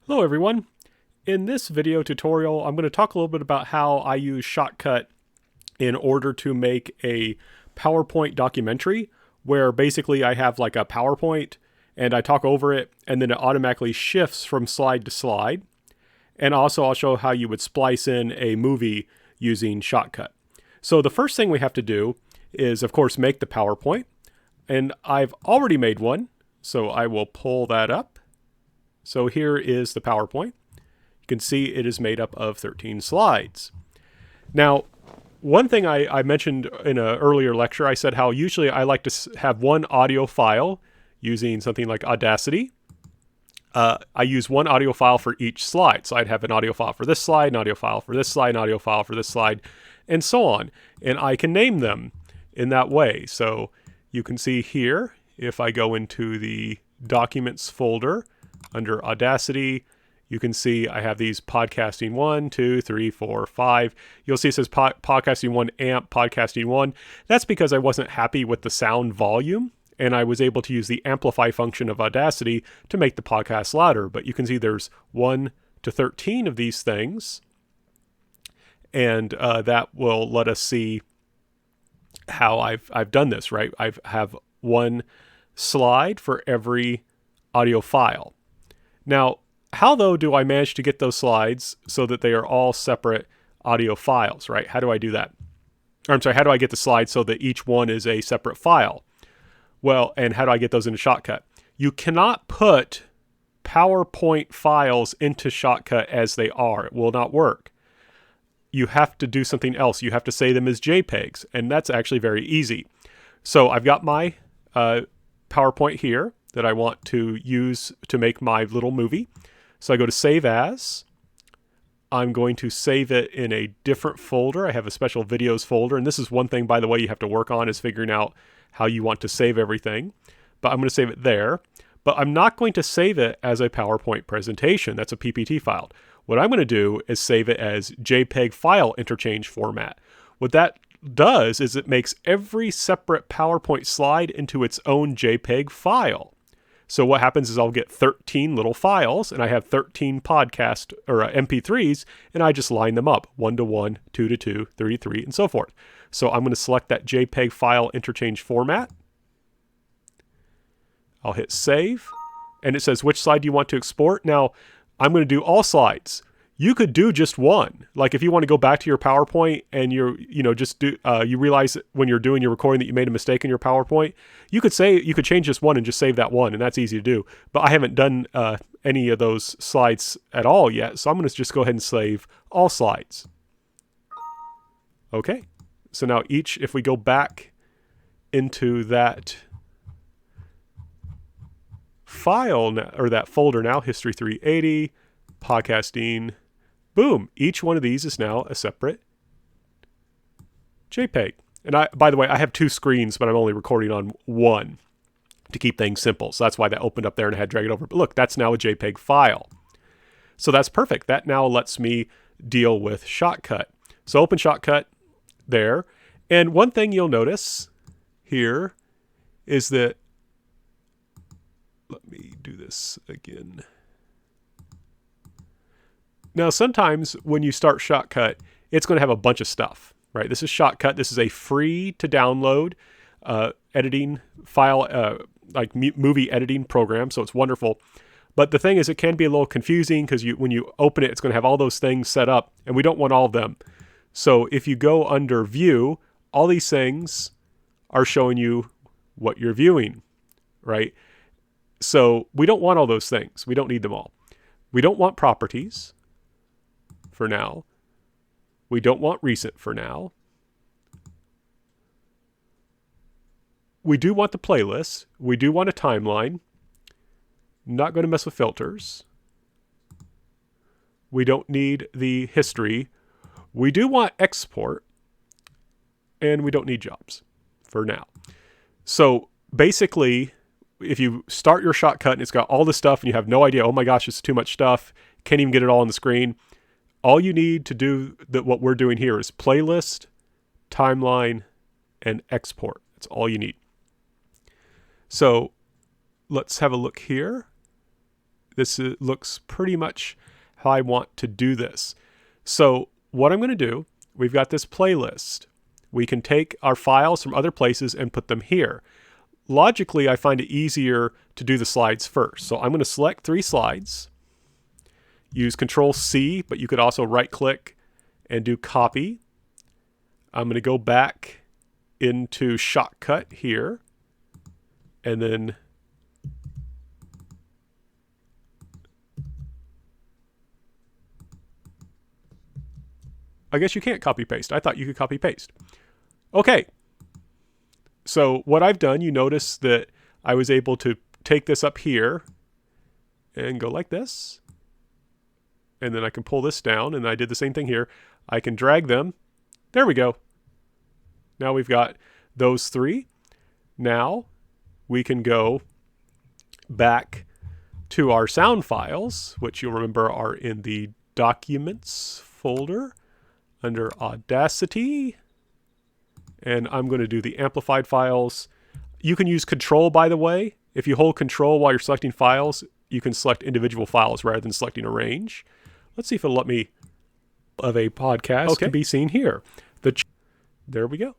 Hello everyone. In this video tutorial, I'm going to talk a little bit about how I use Shotcut in order to make a PowerPoint documentary where basically I have like a PowerPoint and I talk over it and then it automatically shifts from slide to slide. And also I'll show how you would splice in a movie using Shotcut. So the first thing we have to do is of course make the PowerPoint, and I've already made one. So I will pull that up. So here is the PowerPoint. You can see it is made up of 13 slides. Now, one thing I mentioned in an earlier lecture, I said how usually I like to have one audio file using something like Audacity. I use one audio file for each slide. So I'd have an audio file for this slide, an audio file for this slide, an audio file for this slide, and so on. And I can name them in that way. So you can see here, if I go into the Documents folder, under Audacity, you can see I have these podcasting 1, 2, 3, 4, 5. You'll see it says podcasting 1 amp, podcasting 1. That's because I wasn't happy with the sound volume, and I was able to use the amplify function of Audacity to make the podcast louder. But you can see there's 1 to 13 of these things, and that will let us see how I've done this, right? I have one slide for every audio file. Now, how though do I manage to get those slides so that they are all separate audio files, right? How do I do that? Or I'm sorry, how do I get the slides so that each one is a separate file? Well, and how do I get those into Shotcut? You cannot put PowerPoint files into Shotcut as they are. It will not work. You have to do something else. You have to save them as JPEGs, and that's actually very easy. So I've got my PowerPoint here that I want to use to make my little movie. So I go to Save As. I'm going to save it in a different folder. I have a special videos folder. And this is one thing, by the way, you have to work on, is figuring out how you want to save everything. But I'm going to save it there. But I'm not going to save it as a PowerPoint presentation. That's a PPT file. What I'm going to do is save it as JPEG file interchange format. What that does is it makes every separate PowerPoint slide into its own JPEG file. So what happens is I'll get 13 little files, and I have 13 podcast or MP3s, and I just line them up 1 to 1, 2 to 2, 3 to 3, and so forth. So I'm going to select that JPEG file interchange format. I'll hit save, and it says which slide do you want to export. Now I'm going to do all slides. You could do just one. Like if you want to go back to your PowerPoint and you realize when you're doing your recording that you made a mistake in your PowerPoint, you could change just one and just save that one, and that's easy to do. But I haven't done any of those slides at all yet, so I'm going to just go ahead and save all slides. Okay, so now if we go back into that file now, or that folder now, History 380, podcasting. Boom, each one of these is now a separate JPEG. And by the way, I have two screens, but I'm only recording on one to keep things simple. So that's why that opened up there and I had to drag it over. But look, that's now a JPEG file. So that's perfect. That now lets me deal with Shotcut. So open Shotcut there. And one thing you'll notice here is that, let me do this again. Now, sometimes when you start Shotcut, it's going to have a bunch of stuff, right? This is Shotcut. This is a free to download editing file, like movie editing program. So it's wonderful. But the thing is, it can be a little confusing because when you open it, it's going to have all those things set up, and we don't want all of them. So if you go under View, all these things are showing you what you're viewing, right? So we don't want all those things. We don't need them all. We don't want properties for now. We don't want recent for now. We do want the playlist. We do want a timeline. Not going to mess with filters. We don't need the history. We do want export. And we don't need jobs for now. So basically, if you start your Shotcut and it's got all the stuff and you have no idea, oh my gosh, it's too much stuff, can't even get it all on the screen, all you need to do what we're doing here is playlist, timeline, and export. That's all you need. So let's have a look here. This looks pretty much how I want to do this. So what I'm going to do, we've got this playlist. We can take our files from other places and put them here. Logically, I find it easier to do the slides first. So I'm going to select 3 slides, use Control C, but you could also right click and do copy. I'm going to go back into Shotcut here, and then I guess you can't copy paste. I thought you could copy paste. Okay. So what I've done, you notice that I was able to take this up here and go like this. And then I can pull this down, and I did the same thing here. I can drag them. There we go. Now we've got those 3. Now we can go back to our sound files, which you'll remember are in the Documents folder under Audacity. And I'm going to do the amplified files. You can use Control, by the way. If you hold Control while you're selecting files, you can select individual files rather than selecting a range. Let's see if it'll let me of a podcast can be seen here. There we go.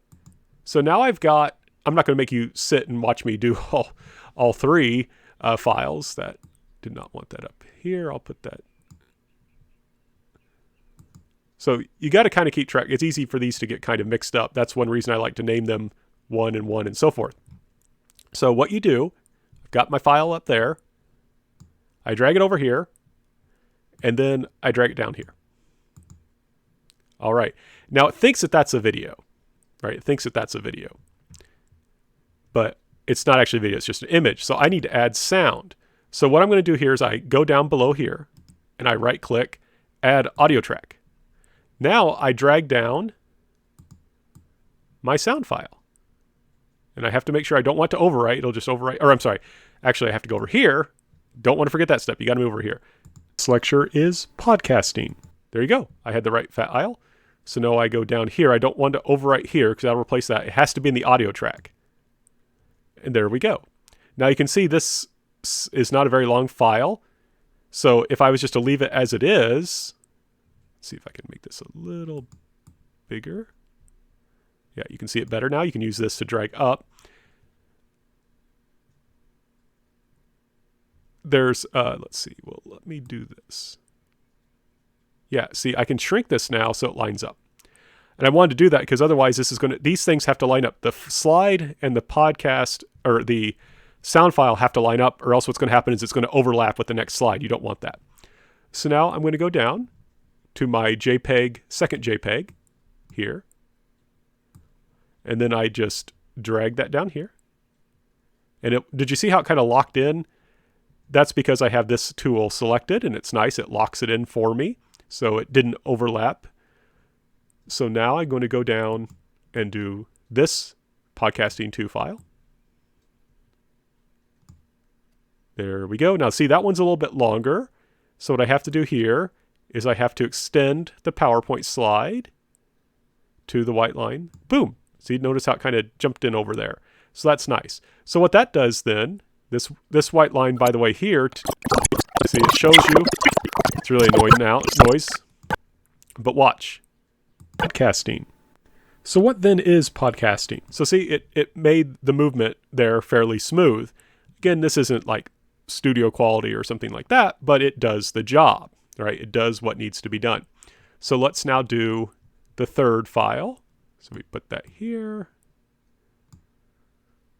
So now I've got, I'm not going to make you sit and watch me do all 3 files. That did not want that up here. I'll put that. So you got to kind of keep track. It's easy for these to get kind of mixed up. That's one reason I like to name them 1 and 1 and so forth. So what you do, I've got my file up there. I drag it over here, and then I drag it down here. All right. Now it thinks that that's a video, right? It thinks that that's a video, but it's not actually a video. It's just an image. So I need to add sound. So what I'm going to do here is I go down below here, and I right click, add audio track. Now I drag down my sound file. And I have to make sure I don't want to overwrite. It'll just overwrite. Or I'm sorry. Actually, I have to go over here. Don't want to forget that step. You got to move over here. This lecture is podcasting. There you go. I had the right file. So now I go down here. I don't want to overwrite here because I'll replace that. It has to be in the audio track. And there we go. Now you can see this is not a very long file. So if I was just to leave it as it is, let's see if I can make this a little bigger. Yeah, you can see it better now. You can use this to drag up. There's, let's see, well, let me do this. Yeah, see, I can shrink this now so it lines up. And I wanted to do that because otherwise this is going to, these things have to line up. The slide and the podcast, or the sound file have to line up, or else what's going to happen is it's going to overlap with the next slide. You don't want that. So now I'm going to go down to my JPEG, second JPEG here. And then I just drag that down here. And did you see how it kind of locked in? That's because I have this tool selected, and it's nice. It locks it in for me, so it didn't overlap. So now I'm going to go down and do this podcasting 2 file. There we go. Now see, that one's a little bit longer. So what I have to do here is I have to extend the PowerPoint slide to the white line. Boom. See, notice how it kind of jumped in over there. So that's nice. So what that does then, this white line, by the way, here, see, it shows you, it's really annoying now, noise, but watch, podcasting. So what then is podcasting? So see, it made the movement there fairly smooth. Again, this isn't like studio quality or something like that, but it does the job, right? It does what needs to be done. So let's now do the 3rd file. So we put that here,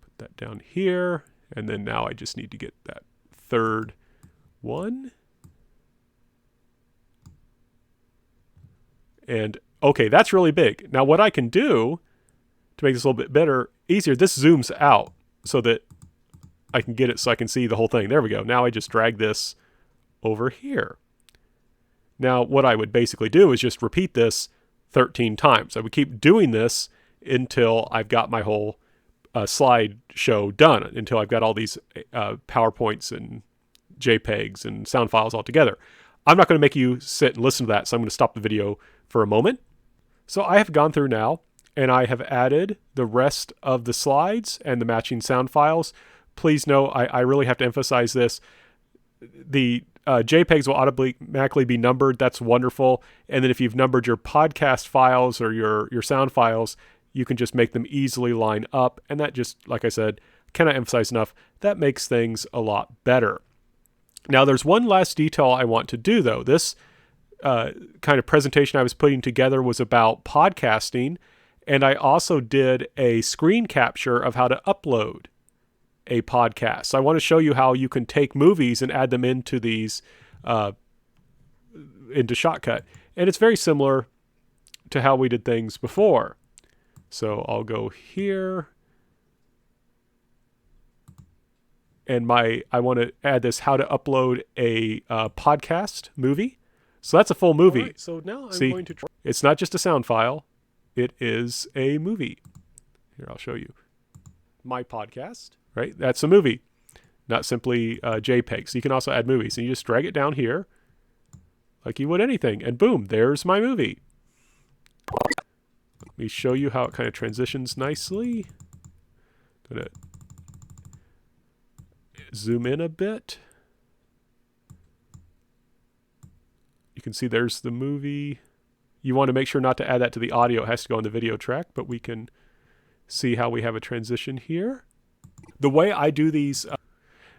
put that down here, and then now I just need to get that 3rd one. And okay, that's really big. Now what I can do to make this a little bit better, easier, this zooms out so that I can get it so I can see the whole thing. There we go. Now I just drag this over here. Now what I would basically do is just repeat this 13 times. I would keep doing this until I've got my whole slide show done, until I've got all these PowerPoints and JPEGs and sound files all together. I'm not going to make you sit and listen to that, so I'm going to stop the video for a moment. So I have gone through now, and I have added the rest of the slides and the matching sound files. Please know, I really have to emphasize this. the JPEGs will automatically be numbered. That's wonderful. And then if you've numbered your podcast files or your sound files, you can just make them easily line up. And that just, like I said, cannot emphasize enough, that makes things a lot better. Now, there's one last detail I want to do, though. This kind of presentation I was putting together was about podcasting, and I also did a screen capture of how to upload a podcast. So I want to show you how you can take movies and add them into these, into Shotcut. And it's very similar to how we did things before. So I'll go here. And I want to add this, how to upload a podcast movie. So that's a full movie. Right, so now I'm going to try. It's not just a sound file. It is a movie. Here, I'll show you. My podcast, right? That's a movie, not simply JPEG. So you can also add movies. And you just drag it down here like you would anything. And boom, there's my movie. Let me show you how it kind of transitions nicely. Gonna zoom in a bit. You can see there's the movie. You want to make sure not to add that to the audio. It has to go on the video track, but we can see how we have a transition here. The way I do these,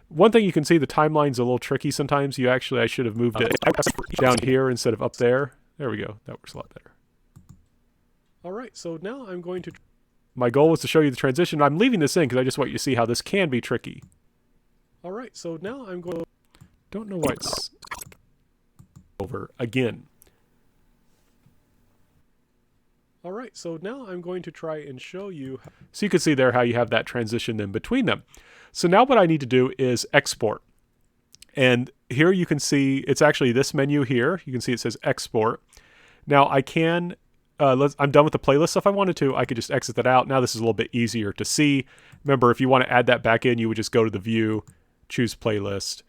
one thing you can see, the timeline's a little tricky sometimes. I should have moved it down here instead of up there. There we go. That works a lot better. All right, so now I'm going to... My goal was to show you the transition. I'm leaving this in because I just want you to see how this can be tricky. All right, so now I'm going to... Don't know why it's over again. All right, so now I'm going to try and show you. So you can see there how you have that transition then between them. So now what I need to do is export. And here you can see, it's actually this menu here. You can see it says export. Now I can, I'm done with the playlist. So if I wanted to, I could just exit that out. Now this is a little bit easier to see. Remember, if you want to add that back in, you would just go to the view, choose playlist,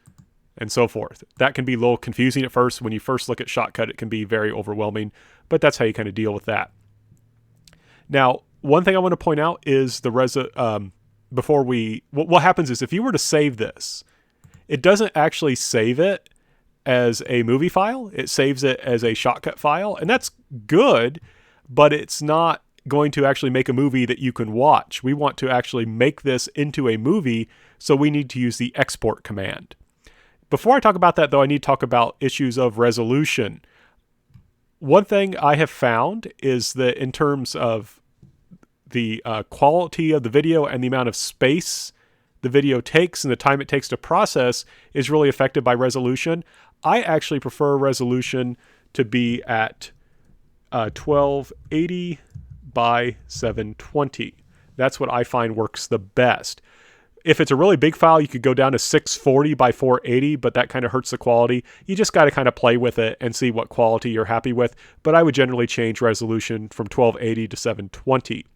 and so forth. That can be a little confusing at first. When you first look at Shotcut, it can be very overwhelming, but that's how you kind of deal with that. Now, one thing I want to point out is the what happens is if you were to save this, it doesn't actually save it as a movie file. It saves it as a Shotcut file, and that's good, but it's not going to actually make a movie that you can watch. We want to actually make this into a movie, so we need to use the export command. Before I talk about that, though, I need to talk about issues of resolution. One thing I have found is that in terms of the quality of the video and the amount of space the video takes and the time it takes to process is really affected by resolution. I actually prefer resolution to be at 1280 by 720. That's what I find works the best. If it's a really big file, you could go down to 640 by 480, but that kind of hurts the quality. You just got to kind of play with it and see what quality you're happy with. But I would generally change resolution from 1280 to 720.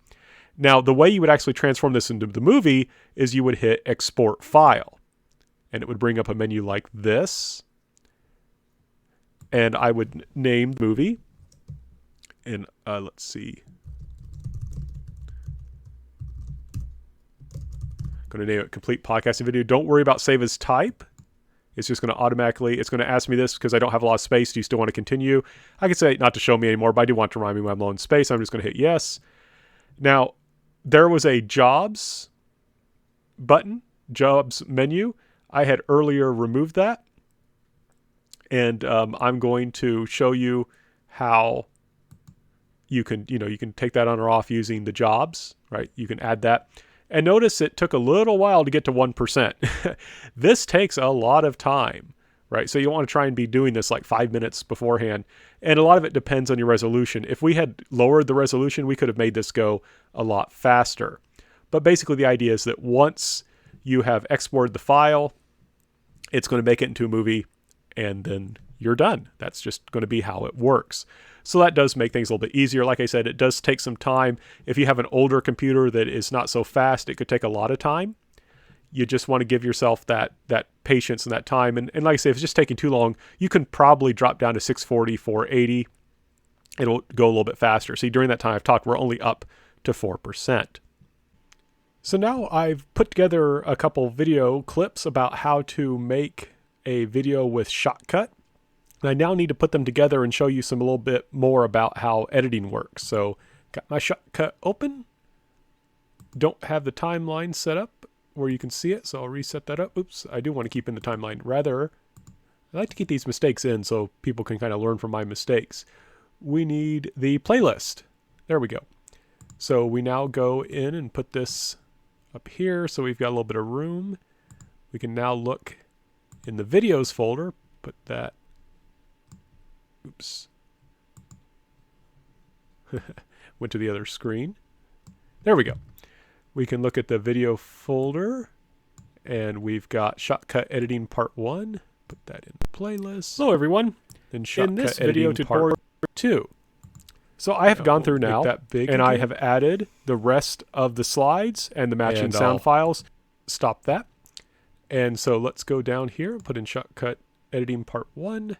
Now, the way you would actually transform this into the movie is you would hit export file, and it would bring up a menu like this. And I would name the movie. And let's see. Going to name it complete podcasting video. Don't worry about save as type. It's just going to automatically, it's going to ask me this because I don't have a lot of space. Do you still want to continue? I could say not to show me anymore, but I do want to remind me when I'm low in space. I'm just going to hit yes. Now, there was a jobs button, jobs menu. I had earlier removed that. And I'm going to show you how you can take that on or off using the jobs, right? You can add that. And notice it took a little while to get to 1%. This takes a lot of time, right? So you want to try and be doing this like 5 minutes beforehand. And a lot of it depends on your resolution. If we had lowered the resolution, we could have made this go a lot faster. But basically the idea is that once you have exported the file, it's going to make it into a movie and then you're done. That's just going to be how it works. So that does make things a little bit easier. Like I said, it does take some time. If you have an older computer that is not so fast, it could take a lot of time. You just want to give yourself that patience and that time. And like I say, if it's just taking too long, you can probably drop down to 640, 480. It'll go a little bit faster. See, during that time I've talked, we're only up to 4%. So now I've put together a couple video clips about how to make a video with Shotcut. And I now need to put them together and show you a little bit more about how editing works. So got my Shotcut open. Don't have the timeline set up where you can see it, so I'll reset that up. Oops, I do want to keep in the timeline. Rather, I like to keep these mistakes in so people can kind of learn from my mistakes. We need the playlist. There we go. So we now go in and put this up here so we've got a little bit of room. We can now look in the videos folder, put that, oops, went to the other screen. There we go. We can look at the video folder and we've got Shotcut Editing Part 1. Put that in the playlist. Hello everyone. Then Shotcut in this video tutorial Part 2. So I have gone through now and I have added the rest of the slides and the matching sound files. Stop that. And so let's go down here and put in Shotcut Editing Part 1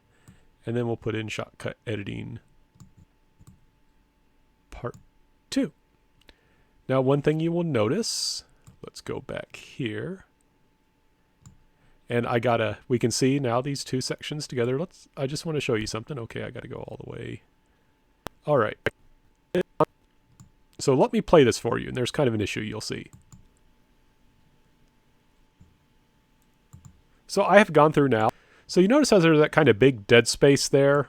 and then we'll put in Shotcut Editing Part 2. Now, one thing you will notice, let's go back here. And we can see now these two sections together. I just want to show you something. Okay, I got to go all the way. All right. So let me play this for you, and there's kind of an issue you'll see. So I have gone through now. So you notice how there's that kind of big dead space there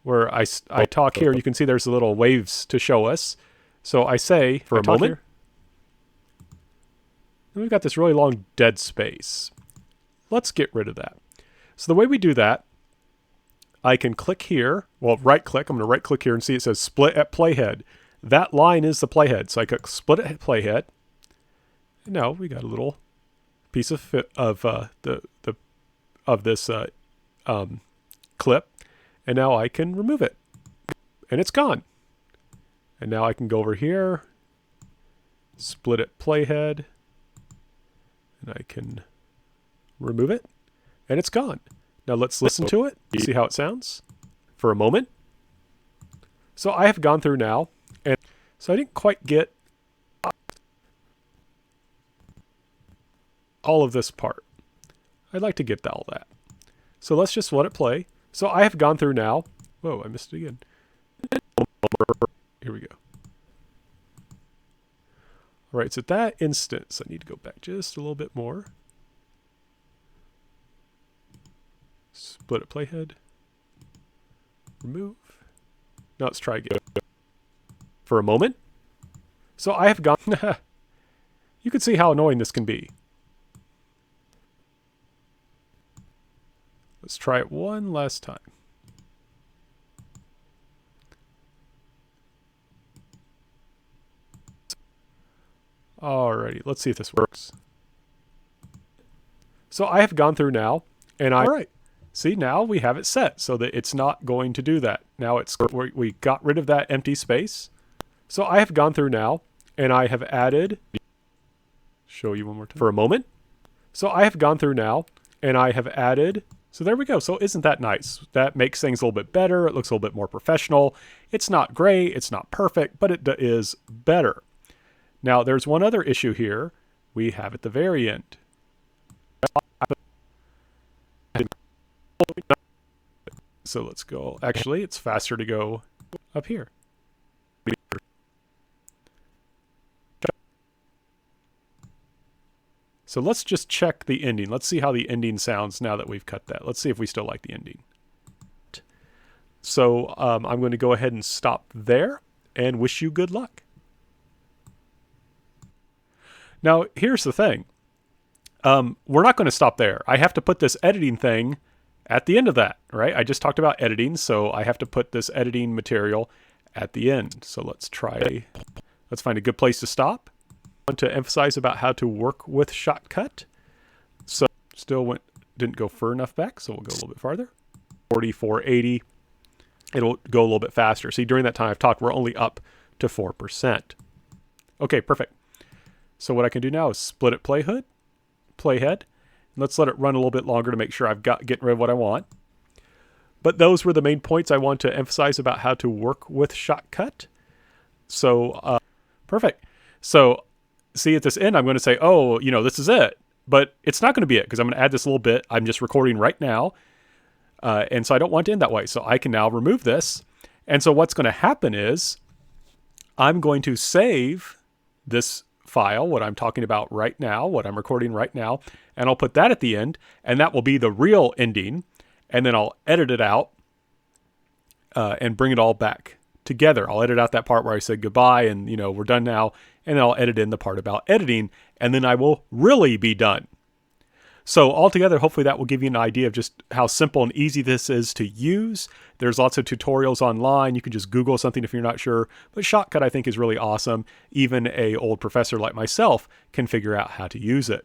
where I talk here. You can see there's the little waves to show us. So I say, for a moment, and we've got this really long dead space. Let's get rid of that. So the way we do that, I can click here. Well, right click. I'm going to right click here and see it says split at playhead. That line is the playhead. So I click split at playhead. And now we got a little piece of this clip. And now I can remove it. And it's gone. And now I can go over here, split it playhead, and I can remove it, and it's gone. Now let's listen to it, see how it sounds for a moment. So I have gone through now, and so I didn't quite get all of this part. I'd like to get all that. So let's just let it play. So I have gone through now. Whoa, I missed it again. Here we go. All right, so at that instance, I need to go back just a little bit more. Split it playhead. Remove. Now let's try again. For a moment. So I have gone... You can see how annoying this can be. Let's try it one last time. Alrighty, let's see if this works. So I have gone through now, and alright, see, now we have it set so that it's not going to do that. Now we got rid of that empty space. So I have gone through now, and I have added, show you one more time for a moment. So I have gone through now, and I have added, so there we go. So isn't that nice? That makes things a little bit better. It looks a little bit more professional. It's not great, it's not perfect, but it is better. Now, there's one other issue here we have at the very end. So let's go. Actually, it's faster to go up here. So let's just check the ending. Let's see how the ending sounds now that we've cut that. Let's see if we still like the ending. So I'm going to go ahead and stop there and wish you good luck. Now, here's the thing. We're not going to stop there. I have to put this editing thing at the end of that, right? I just talked about editing, so I have to put this editing material at the end. So let's find a good place to stop. I want to emphasize about how to work with Shotcut. So didn't go far enough back, so we'll go a little bit farther. 4480. It'll go a little bit faster. See, during that time I've talked, we're only up to 4%. Okay, perfect. So what I can do now is split it playhead. Let's let it run a little bit longer to make sure I've getting rid of what I want. But those were the main points I want to emphasize about how to work with Shotcut. So perfect. So see, at this end, I'm going to say, oh, this is it. But it's not going to be it because I'm going to add this little bit. I'm just recording right now. And so I don't want to end that way. So I can now remove this. And so what's going to happen is I'm going to save this file, what I'm talking about right now, what I'm recording right now, and I'll put that at the end, and that will be the real ending. And then I'll edit it out and bring it all back together. I'll edit out that part where I said goodbye and, we're done now. And then I'll edit in the part about editing, and then I will really be done. So altogether, hopefully that will give you an idea of just how simple and easy this is to use. There's lots of tutorials online. You can just Google something if you're not sure. But Shotcut, I think, is really awesome. Even an old professor like myself can figure out how to use it.